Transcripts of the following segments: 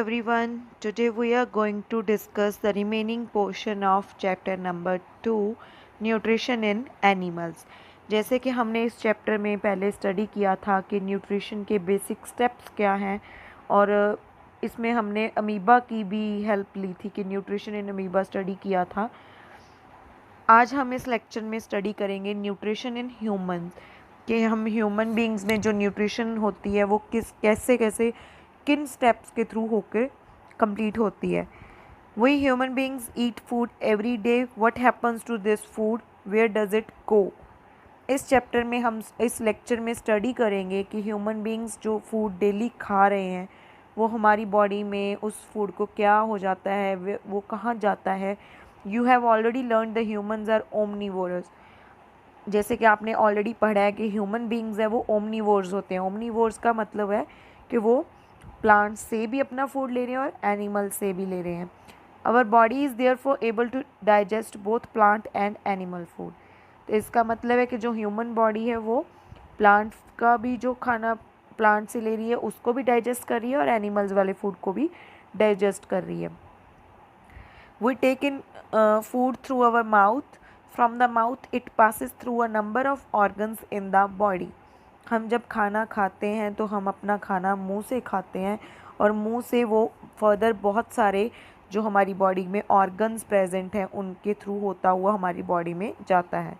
everyone. Today we are going to discuss the remaining portion of chapter number 2 nutrition in animals. जैसे कि हमने इस chapter में पहले स्टडी किया था कि न्यूट्रिशन के बेसिक स्टेप्स क्या हैं और इसमें हमने अमीबा की भी हेल्प ली थी कि न्यूट्रिशन इन अमीबा स्टडी किया था। आज हम इस लेक्चर में स्टडी करेंगे न्यूट्रिशन इन ह्यूमन कि हम ह्यूमन बीइंग्स में जो न्यूट्रिशन होती है वो कैसे कैसे किन स्टेप्स के थ्रू होकर कंप्लीट होती है। We human beings eat food every day, what happens to this food, where does it go. इस चैप्टर में हम इस लेक्चर में स्टडी करेंगे कि ह्यूमन बीइंग्स जो फूड डेली खा रहे हैं वो हमारी बॉडी में उस फूड को क्या हो जाता है, वो कहाँ जाता है। You have already learn the humans are omnivorous. जैसे कि आपने ऑलरेडी पढ़ा है कि ह्यूमन बीइंग्स है वो ओमनीवोर्स होते हैं। ओमनीवोर्स का मतलब है कि वो प्लांट्स से भी अपना फूड ले रहे हैं और एनिमल से भी ले रहे हैं। Our body is therefore able to digest both plant and animal food. तो इसका मतलब है कि जो ह्यूमन बॉडी है वो प्लांट का भी जो खाना प्लांट से ले रही है उसको भी डाइजेस्ट कर रही है और एनिमल्स वाले फूड को भी डाइजेस्ट कर रही है। We take in food through our mouth, from the mouth it passes through a number of organs in the body. हम जब खाना खाते हैं तो हम अपना खाना मुंह से खाते हैं और मुंह से वो फर्दर बहुत सारे जो हमारी बॉडी में ऑर्गन्स प्रेजेंट हैं उनके थ्रू होता हुआ हमारी बॉडी में जाता है।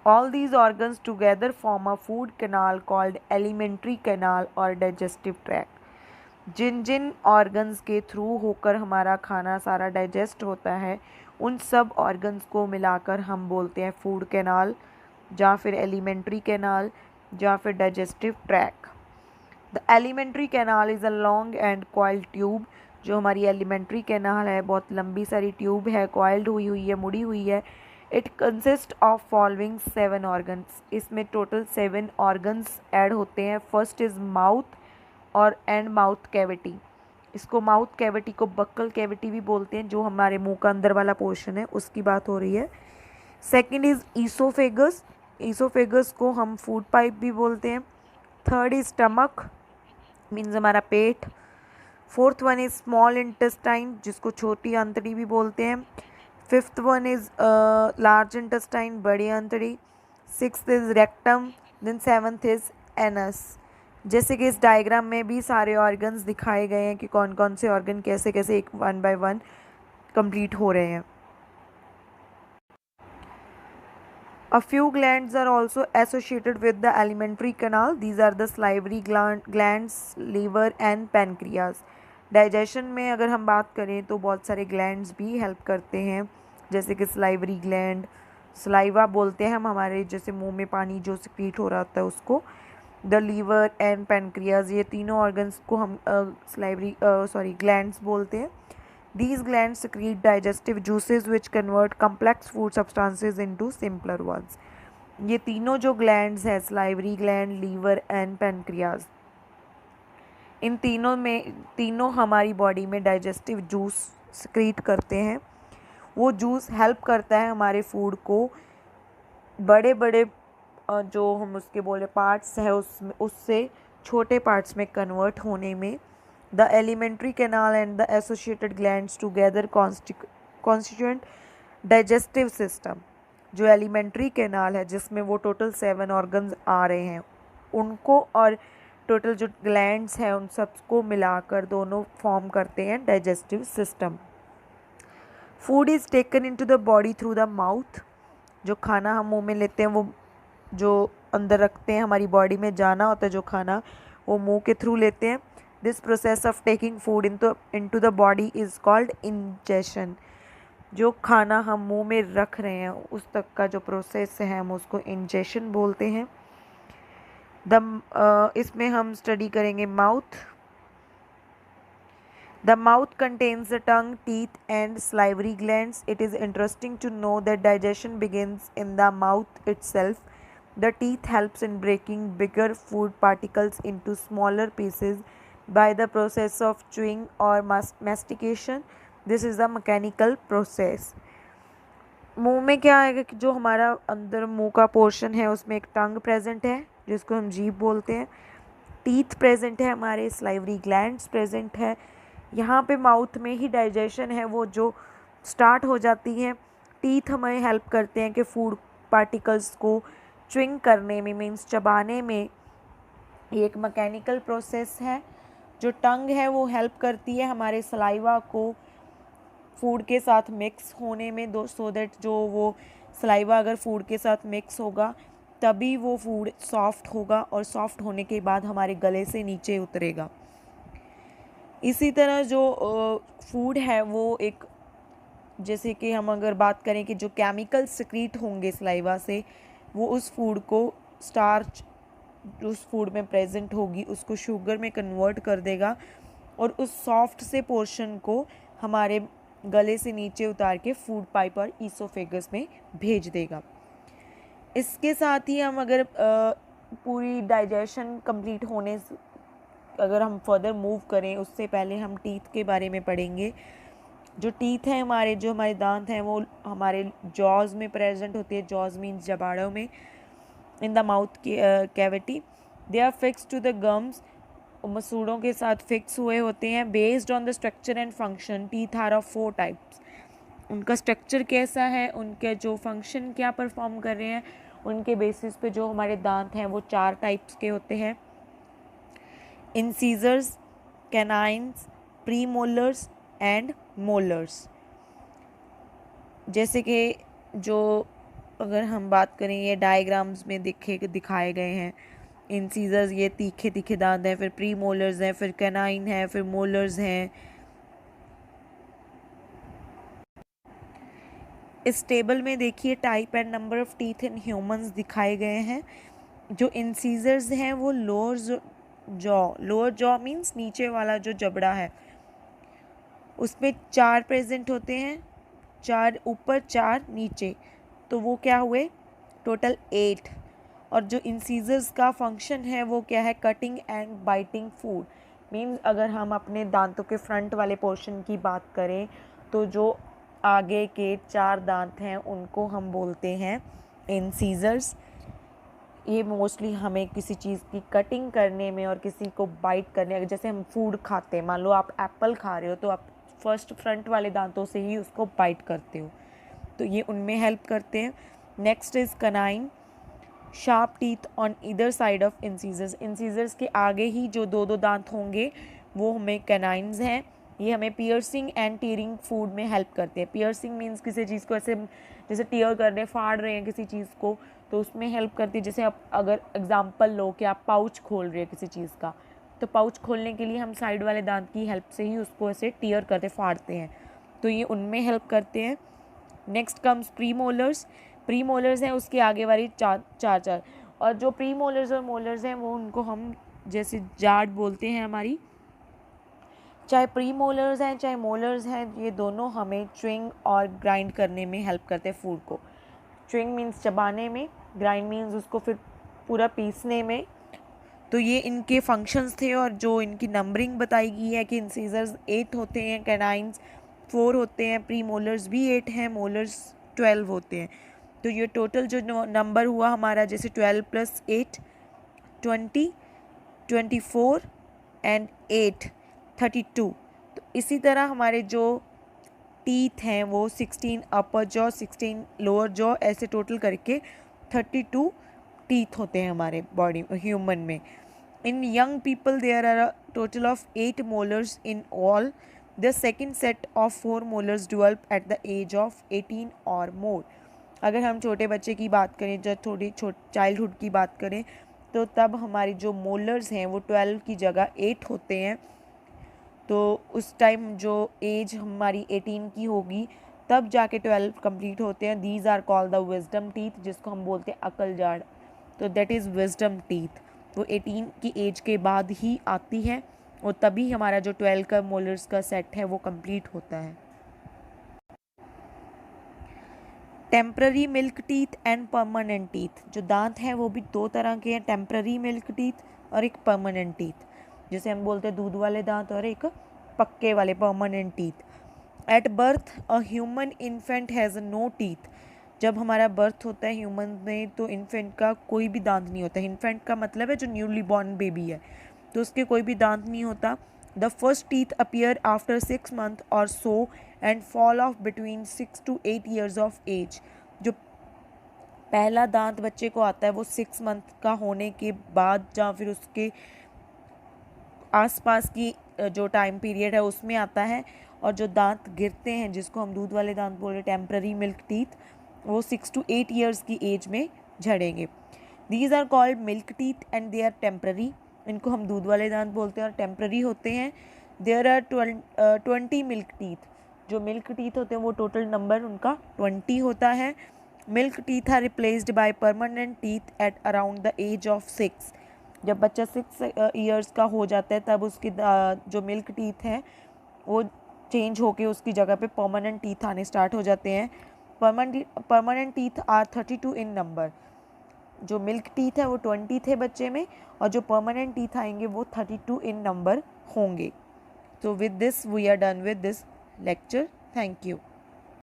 All these organs together form a food canal called alimentary canal और डाइजेस्टिव ट्रैक्ट। जिन जिन ऑर्गन्स के थ्रू होकर हमारा खाना सारा डाइजेस्ट होता है उन सब ऑर्गन्स को मिलाकर हम बोलते हैं फूड कैनाल या फिर एलिमेंट्री कैनाल या फिर digestive track. The alimentary canal is a long and coiled tube. जो हमारी एलिमेंट्री कैनाल है बहुत लंबी सारी ट्यूब है, कॉइल्ड हुई है, मुड़ी हुई है। It consist of following 7 organs. इसमें टोटल 7 ऑर्गन्स ऐड होते हैं। फर्स्ट इज़ माउथ और एंड माउथ कैविटी। इसको माउथ कैविटी को बक्कल कैविटी भी बोलते हैं, जो हमारे मुंह का अंदर वाला पोर्शन है उसकी बात हो रही है। Second is oesophagus. ईसोफेगस को हम फूड पाइप भी बोलते हैं। थर्ड इज स्टमक, मीन्स हमारा पेट। Fourth one is small intestine, जिसको छोटी आंतड़ी भी बोलते हैं। Fifth one is large intestine, बड़ी आंतड़ी। Sixth is rectum, then seventh is anus. जैसे कि इस डायग्राम में भी सारे ऑर्गन्स दिखाए गए हैं कि कौन कौन से ऑर्गन कैसे कैसे एक 1 by 1 कंप्लीट हो रहे हैं। A few glands are also associated with the alimentary canal. These are the salivary glands, liver and pancreas. Digestion में अगर हम बात करें तो बहुत सारे ग्लैंड्स भी हेल्प करते हैं, जैसे कि सलाइवरी ग्लैंड, सलाइवा बोलते हैं हम हमारे जैसे मुंह में पानी जो सिक्रीट हो रहा होता है उसको। द लीवर एंड पेनक्रियाज, ये तीनों ऑर्गन्स को हम ग्लैंड्स बोलते हैं। These glands secrete digestive juices which convert complex food substances into simpler ones. ये तीनों जो glands हैं, salivary gland, liver and pancreas, इन तीनों हमारी बॉडी में डाइजेस्टिव जूस secrete करते हैं। वो जूस हेल्प करता है हमारे फूड को बड़े बड़े जो हम उसके बोले पार्ट्स हैं उससे छोटे पार्ट्स में कन्वर्ट होने में। The alimentary canal and the associated glands together constituent digestive system। जो एलिमेंट्री कैनाल है जिसमें वो टोटल 7 ऑर्गन्स आ रहे हैं उनको और टोटल जो ग्लैंड्स हैं उन सबको मिलाकर दोनों फॉर्म करते हैं digestive system. Food is taken into the body through the mouth. जो खाना हम मुंह में लेते हैं वो जो अंदर रखते हैं हमारी बॉडी में जाना होता है जो खाना वो मुंह के थ्रू लेते हैं। This process of taking food into the body is called ingestion। जो खाना हम मुंह में रख रहे हैं उस तक का जो प्रोसेस है हम उसको ingestion बोलते हैं। इसमें हम स्टडी करेंगे mouth. The mouth contains the tongue, teeth and salivary glands. It is interesting to know that digestion begins in the mouth itself. The teeth helps in breaking bigger food particles into smaller pieces by the process of chewing or mastication. This is a mechanical process। मुंह में क्या है कि जो हमारा अंदर मुंह का पोर्शन है उसमें एक टंग प्रेजेंट है जिसको हम जीभ बोलते हैं। टीथ प्रेजेंट है हमारे, स्लाइवरी ग्लैंड्स प्रेजेंट है, यहाँ पे माउथ में ही डाइजेशन है वो जो स्टार्ट हो जाती है। टीथ हमें हेल्प करते हैं कि फूड पार्टिकल्स को च्विंग करने में, मीन्स चबाने में। ये एक मैकेनिकल प्रोसेस है। जो टंग है वो हेल्प करती है हमारे सलाइवा को फूड के साथ मिक्स होने में, सो दैट जो वो सलाइवा अगर फूड के साथ मिक्स होगा तभी वो फूड सॉफ्ट होगा, और सॉफ्ट होने के बाद हमारे गले से नीचे उतरेगा। इसी तरह जो फूड है वो एक, जैसे कि हम अगर बात करें कि जो केमिकल सिक्रीट होंगे सलाइवा से, वो उस फूड को, स्टार्च उस फूड में प्रेजेंट होगी उसको शुगर में कन्वर्ट कर देगा, और उस सॉफ्ट से पोर्शन को हमारे गले से नीचे उतार के फूड पाइप और ईसोफेगस में भेज देगा। इसके साथ ही हम अगर पूरी डाइजेशन कंप्लीट होने अगर हम फर्दर मूव करें, उससे पहले हम टीथ के बारे में पढ़ेंगे। जो टीथ हैं हमारे, जो हमारे दांत हैं, वो हमारे जॉज में प्रेजेंट होती है। जॉज मीन्स जबाड़ों में, in the mouth cavity. They are fix to the gums, मसूड़ों के साथ फिक्स हुए होते हैं। Based on the structure and function, teeth are of 4 types. उनका स्ट्रक्चर कैसा है, उनके जो फंक्शन क्या परफॉर्म कर रहे हैं, उनके बेसिस पे जो हमारे दांत हैं वो 4 टाइप्स के होते हैं। Incisors, canines, premolars and molars. जैसे कि जो अगर हम बात करें, ये डायग्राम्स में दिखाए गए हैं। इंसीजर्स ये तीखे तीखे दांत हैं, फिर प्री मोलर्स हैं, फिर कैनाइन है, फिर मोलर्स हैं। इस टेबल में देखिए type and number of teeth in humans दिखाए गए हैं। जो इंसीजर्स हैं वो लोअर जॉ मीन्स नीचे वाला जो जबड़ा है, उसमें 4 प्रेजेंट होते हैं, 4 ऊपर 4 नीचे, तो वो क्या हुए टोटल 8। और जो इंसीजर्स का फंक्शन है वो क्या है, cutting and biting food. Means अगर हम अपने दांतों के फ्रंट वाले पोर्शन की बात करें, तो जो आगे के 4 दांत हैं उनको हम बोलते हैं इंसीजर्स। ये मोस्टली हमें किसी चीज़ की कटिंग करने में और किसी को बाइट करने, अगर जैसे हम फूड खाते हैं, मान लो आप एप्पल खा रहे हो, तो आप फर्स्ट फ्रंट वाले दांतों से ही उसको बाइट करते हो, तो ये उनमें हेल्प करते हैं। Next is canine, sharp teeth on either side of incisors. Incisors के आगे ही जो 2 दांत होंगे वो हमें कैनाइन्स हैं। ये हमें पियर्सिंग एंड टीयरिंग फूड में हेल्प करते हैं। पियर्सिंग मीन्स किसी चीज़ को ऐसे जैसे टीयर कर रहे हैं, फाड़ रहे हैं किसी चीज़ को, तो उसमें हेल्प करती है। जैसे आप अगर एग्जाम्पल लो कि आप पाउच खोल रहे हैं किसी चीज़ का, तो पाउच खोलने के लिए हम साइड वाले दांत की हेल्प से ही उसको ऐसे टीयर करते, फाड़ते हैं, तो ये उनमें हेल्प करते हैं। Next comes pre molars. Pre molars हैं उसके आगे वाली चार, और जो प्री मोलर्स और मोलर्स हैं वो उनको हम जैसे जाड़ बोलते हैं हमारी। चाहे प्री मोलर्स हैं चाहे मोलर्स हैं, ये दोनों हमें च्विंग और ग्राइंड करने में हेल्प करते हैं फूड को। च्विंग मीन्स चबाने में, ग्राइंड मीन्स उसको फिर पूरा पीसने में। तो ये इनके फंक्शंस थे, और जो इनकी नंबरिंग बताई गई है कि इंसीजर्स 8 होते हैं, कैनाइन्स 4 होते हैं, प्री मोलर्स भी 8 हैं, मोलर्स 12 होते हैं। तो ये टोटल जो नंबर हुआ हमारा, जैसे 12 + 8 20, 24 एंड 8 32। तो इसी तरह हमारे जो टीथ हैं वो 16 अपर जॉ, 16 लोअर जॉ, ऐसे टोटल करके 32 टीथ होते हैं हमारे बॉडी ह्यूमन में। In young people, there are a total of 8 molars in all. The second set of 4 molars develop at the age of 18 or more. अगर हम छोटे बच्चे की बात करें, जब थोड़ी चाइल्डहुड की बात करें, तो तब हमारी जो मोलर्स हैं वो 12 की जगह 8 होते हैं। तो उस टाइम जो एज हमारी 18 की होगी तब जाके 12 कंप्लीट होते हैं। These are called the wisdom teeth, जिसको हम बोलते हैं अकल जाड़, तो दैट इज़ विजडम टीथ। वो 18 की एज के बाद ही आती है, और तभी हमारा जो 12 का मोलर्स का सेट है वो कंप्लीट होता है। Temporary milk teeth and permanent teeth. जो दांत हैं वो भी 2 तरह के हैं, टेम्प्ररी मिल्क टीथ और एक परमानेंट टीथ। जैसे हम बोलते हैं दूध वाले दांत, और एक पक्के वाले permanent teeth. At birth a human infant has no teeth. जब हमारा बर्थ होता है ह्यूमन में, तो इन्फेंट का कोई भी दांत नहीं होता। इन्फेंट का मतलब है जो न्यूली बॉर्न बेबी है, तो उसके कोई भी दांत नहीं होता। The first teeth appear after 6 months और so and fall off between 6 to 8 years of age. जो पहला दांत बच्चे को आता है वो 6 month का होने के बाद या फिर उसके आसपास की जो टाइम पीरियड है उसमें आता है। और जो दांत गिरते हैं जिसको हम दूध वाले दांत बोल रहे टेम्पररी मिल्क टीथ, वो 6 to 8 years की एज में झड़ेंगे। These are called milk teeth and they are temporary. इनको हम दूध वाले दांत बोलते हैं और टेम्पररी होते हैं। There are 20 milk teeth. जो मिल्क टीथ होते हैं वो टोटल नंबर उनका 20 होता है। Milk teeth are replaced by permanent teeth at around the age of 6। जब बच्चा 6 years का हो जाता है तब उसकी जो मिल्क टीथ हैं वो चेंज होके उसकी जगह पे परमानेंट टीथ आने स्टार्ट हो जाते हैं। Permanent teeth are 32 in number. जो मिल्क टीथ है वो 20 थे बच्चे में और जो परमानेंट टीथ आएंगे वो 32 इन नंबर होंगे। So with this we are done with this lecture. Thank you.